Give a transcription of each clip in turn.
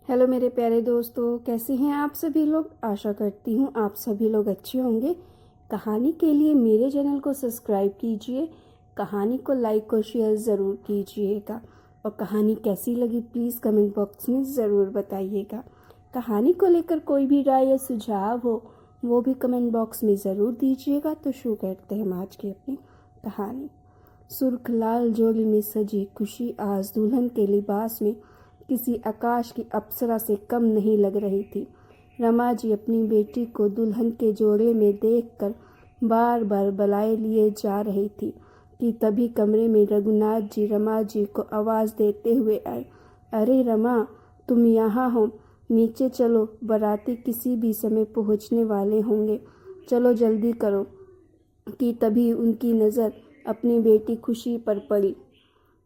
Hello मेरे प्यारे दोस्तों, कैसे हैं आप सभी लोग। आशा करती हूँ आप सभी लोग अच्छे होंगे। कहानी के लिए मेरे चैनल को सब्सक्राइब कीजिए, कहानी को लाइक और शेयर ज़रूर कीजिएगा और कहानी कैसी लगी प्लीज़ कमेंट बॉक्स में ज़रूर बताइएगा। कहानी को लेकर कोई भी राय या सुझाव हो वो भी कमेंट बॉक्स में ज़रूर दीजिएगा। तो शुरू करते हैं हम आज की अपनी कहानी। सुर्ख लाल जोड़ी में सजी खुशी आज दुल्हन के लिबास में किसी आकाश की अप्सरा से कम नहीं लग रही थी। रमा जी अपनी बेटी को दुल्हन के जोड़े में देखकर बार बार बलाए लिए जा रही थी कि तभी कमरे में रघुनाथ जी रमा जी को आवाज़ देते हुए आए। अरे रमा, तुम यहाँ हो, नीचे चलो, बाराती किसी भी समय पहुँचने वाले होंगे, चलो जल्दी करो। कि तभी उनकी नज़र अपनी बेटी खुशी पर पड़ी।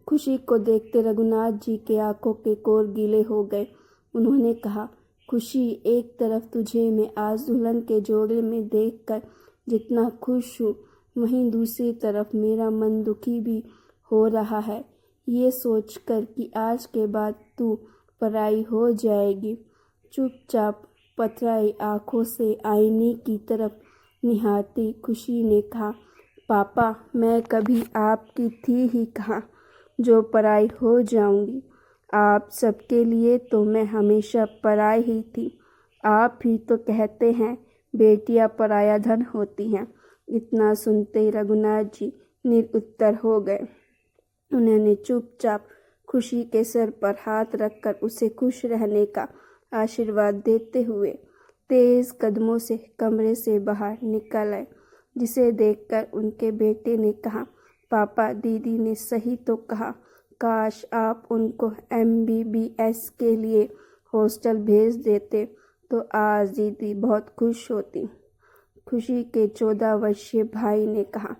खुशी को देखते रघुनाथ जी के आंखों के कोर गीले हो गए। उन्होंने कहा, खुशी, एक तरफ तुझे मैं आज दुल्हन के जोड़े में देखकर जितना खुश हूँ, वहीं दूसरी तरफ मेरा मन दुखी भी हो रहा है, ये सोचकर कि आज के बाद तू पराई हो जाएगी। चुपचाप पथराई आंखों से आईने की तरफ निहारती खुशी ने कहा, पापा, मैं कभी आपकी थी ही कहाँ जो पराई हो जाऊंगी। आप सबके लिए तो मैं हमेशा पराई ही थी। आप ही तो कहते हैं बेटियां पराया धन होती हैं। इतना सुनते ही रघुनाथ जी निरुत्तर हो गए। उन्होंने चुपचाप खुशी के सर पर हाथ रखकर उसे खुश रहने का आशीर्वाद देते हुए तेज कदमों से कमरे से बाहर निकल आए, जिसे देखकर उनके बेटे ने कहा, पापा, दीदी ने सही तो कहा, काश आप उनको MBBS के लिए हॉस्टल भेज देते तो आज दीदी बहुत खुश होती। खुशी के 14 वर्षीय भाई ने कहा,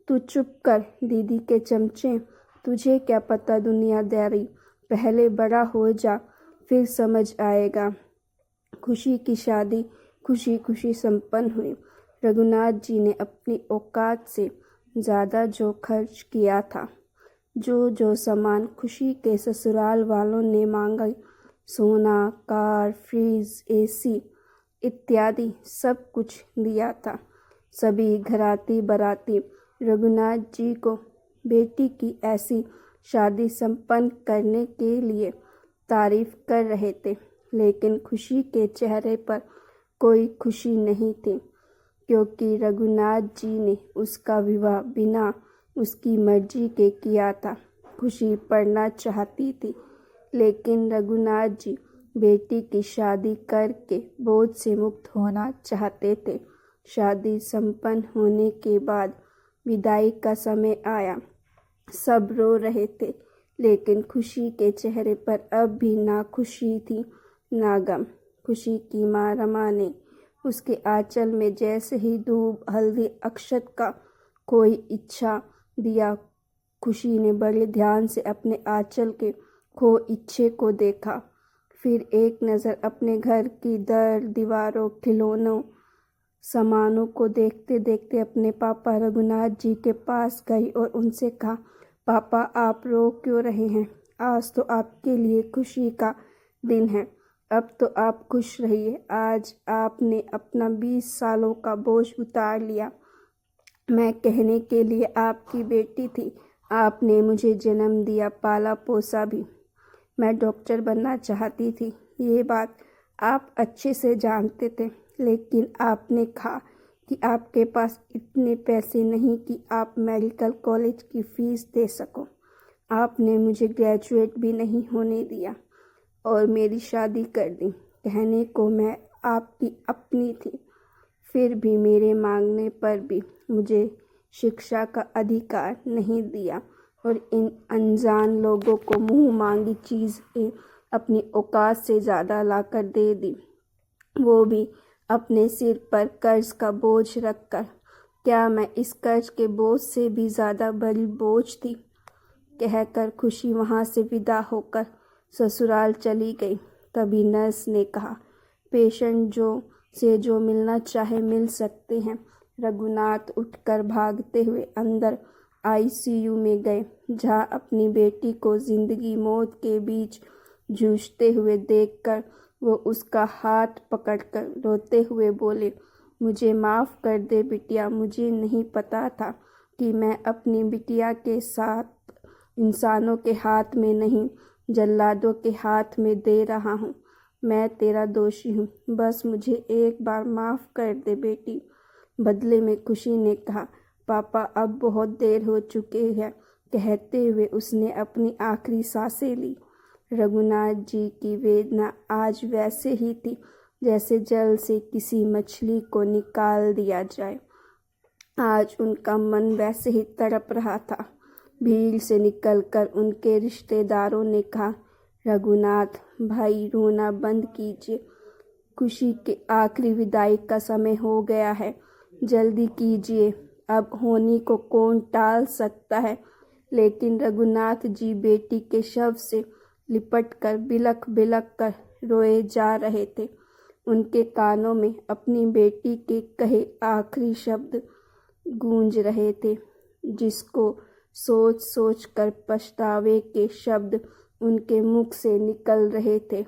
तू चुप कर दीदी के चमचे, तुझे क्या पता दुनियादारी, पहले बड़ा हो जा फिर समझ आएगा। खुशी की शादी खुशी खुशी संपन्न हुई। रघुनाथ जी ने अपनी औकात से ज़्यादा जो खर्च किया था, जो सामान खुशी के ससुराल वालों ने मांगा, सोना, कार, फ्रिज, AC इत्यादि सब कुछ दिया था। सभी घराती बाराती रघुनाथ जी को बेटी की ऐसी शादी संपन्न करने के लिए तारीफ कर रहे थे, लेकिन खुशी के चेहरे पर कोई खुशी नहीं थी, क्योंकि रघुनाथ जी ने उसका विवाह बिना उसकी मर्जी के किया था। खुशी पढ़ना चाहती थी, लेकिन रघुनाथ जी बेटी की शादी करके बोझ से मुक्त होना चाहते थे। शादी संपन्न होने के बाद विदाई का समय आया। सब रो रहे थे, लेकिन खुशी के चेहरे पर अब भी ना खुशी थी ना गम। खुशी की माँ रमा ने उसके आंचल में जैसे ही दूब, हल्दी, अक्षत का कोई इच्छा दिया, खुशी ने बड़े ध्यान से अपने आंचल के खो इच्छे को देखा। फिर एक नज़र अपने घर की दीवारों, खिलौनों, सामानों को देखते देखते अपने पापा रघुनाथ जी के पास गई और उनसे कहा, पापा, आप रो क्यों रहे हैं? आज तो आपके लिए खुशी का दिन है, अब तो आप खुश रहिए। आज आपने अपना 20 सालों का बोझ उतार लिया। मैं कहने के लिए आपकी बेटी थी, आपने मुझे जन्म दिया, पाला पोसा भी। मैं डॉक्टर बनना चाहती थी, ये बात आप अच्छे से जानते थे, लेकिन आपने कहा कि आपके पास इतने पैसे नहीं कि आप मेडिकल कॉलेज की फीस दे सको। आपने मुझे ग्रेजुएट भी नहीं होने दिया और मेरी शादी कर दी। कहने को मैं आपकी अपनी थी, फिर भी मेरे मांगने पर भी मुझे शिक्षा का अधिकार नहीं दिया और इन अनजान लोगों को मुंह मांगी चीज़ें अपनी औकात से ज़्यादा लाकर दे दी, वो भी अपने सिर पर कर्ज का बोझ रखकर। क्या मैं इस कर्ज के बोझ से भी ज़्यादा बड़ी बोझ थी? कहकर खुशी वहाँ से विदा होकर ससुराल चली गई। तभी नर्स ने कहा, पेशेंट जो मिलना चाहे मिल सकते हैं। रघुनाथ उठकर भागते हुए अंदर ICU में गए, जहाँ अपनी बेटी को जिंदगी मौत के बीच जूझते हुए देखकर वो उसका हाथ पकड़कर रोते हुए बोले, मुझे माफ़ कर दे बिटिया, मुझे नहीं पता था कि मैं अपनी बिटिया के साथ इंसानों के हाथ में नहीं, जल्लादों के हाथ में दे रहा हूँ। मैं तेरा दोषी हूँ, बस मुझे एक बार माफ़ कर दे बेटी। बदले में खुशी ने कहा, पापा अब बहुत देर हो चुकी है। कहते हुए उसने अपनी आखिरी सांसें ली। रघुनाथ जी की वेदना आज वैसे ही थी जैसे जल से किसी मछली को निकाल दिया जाए। आज उनका मन वैसे ही तड़प रहा था। भीड़ से निकलकर उनके रिश्तेदारों ने कहा, रघुनाथ भाई रोना बंद कीजिए, खुशी के आखिरी विदाई का समय हो गया है, जल्दी कीजिए, अब होनी को कौन टाल सकता है। लेकिन रघुनाथ जी बेटी के शव से लिपटकर बिलख बिलख कर रोए जा रहे थे। उनके कानों में अपनी बेटी के कहे आखिरी शब्द गूंज रहे थे, जिसको सोच सोच कर पछतावे के शब्द उनके मुख से निकल रहे थे।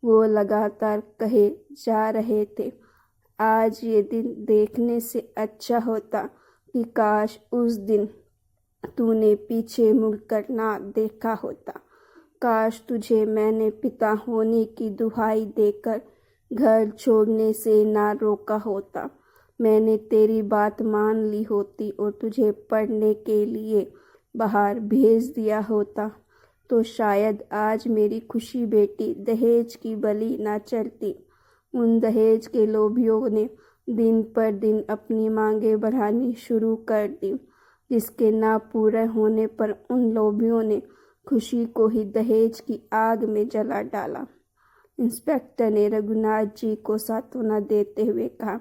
वो लगातार कहे जा रहे थे, आज ये दिन देखने से अच्छा होता कि काश उस दिन तूने पीछे मुड़कर ना देखा होता। काश तुझे मैंने पिता होने की दुहाई देकर घर छोड़ने से ना रोका होता। मैंने तेरी बात मान ली होती और तुझे पढ़ने के लिए बाहर भेज दिया होता, तो शायद आज मेरी खुशी बेटी दहेज की बलि ना चढ़ती। उन दहेज के लोभियों ने दिन पर दिन अपनी मांगें बढ़ानी शुरू कर दी, जिसके ना पूरे होने पर उन लोभियों ने खुशी को ही दहेज की आग में जला डाला। इंस्पेक्टर ने रघुनाथ जी को सांत्वना देते हुए कहा,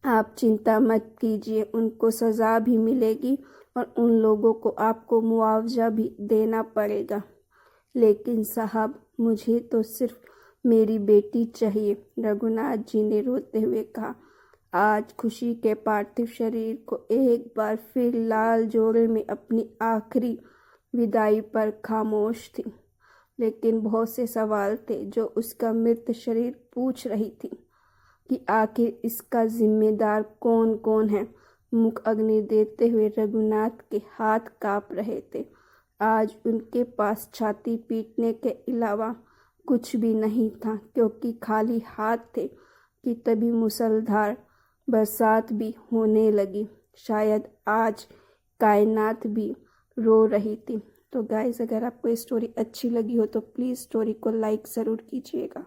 आप चिंता मत कीजिए, उनको सज़ा भी मिलेगी और उन लोगों को आपको मुआवजा भी देना पड़ेगा। लेकिन साहब, मुझे तो सिर्फ मेरी बेटी चाहिए, रघुनाथ जी ने रोते हुए कहा। आज खुशी के पार्थिव शरीर को एक बार फिर लाल जोड़े में अपनी आखिरी विदाई पर खामोश थी, लेकिन बहुत से सवाल थे जो उसका मृत शरीर पूछ रही थी कि आखिर इसका जिम्मेदार कौन कौन है। मुख अग्नि देते हुए रघुनाथ के हाथ कांप रहे थे। आज उनके पास छाती पीटने के अलावा कुछ भी नहीं था, क्योंकि खाली हाथ थे कि तभी मूसलाधार बरसात भी होने लगी। शायद आज कायनात भी रो रही थी। तो गाइस, अगर आपको ये स्टोरी अच्छी लगी हो तो प्लीज़ स्टोरी को लाइक ज़रूर कीजिएगा।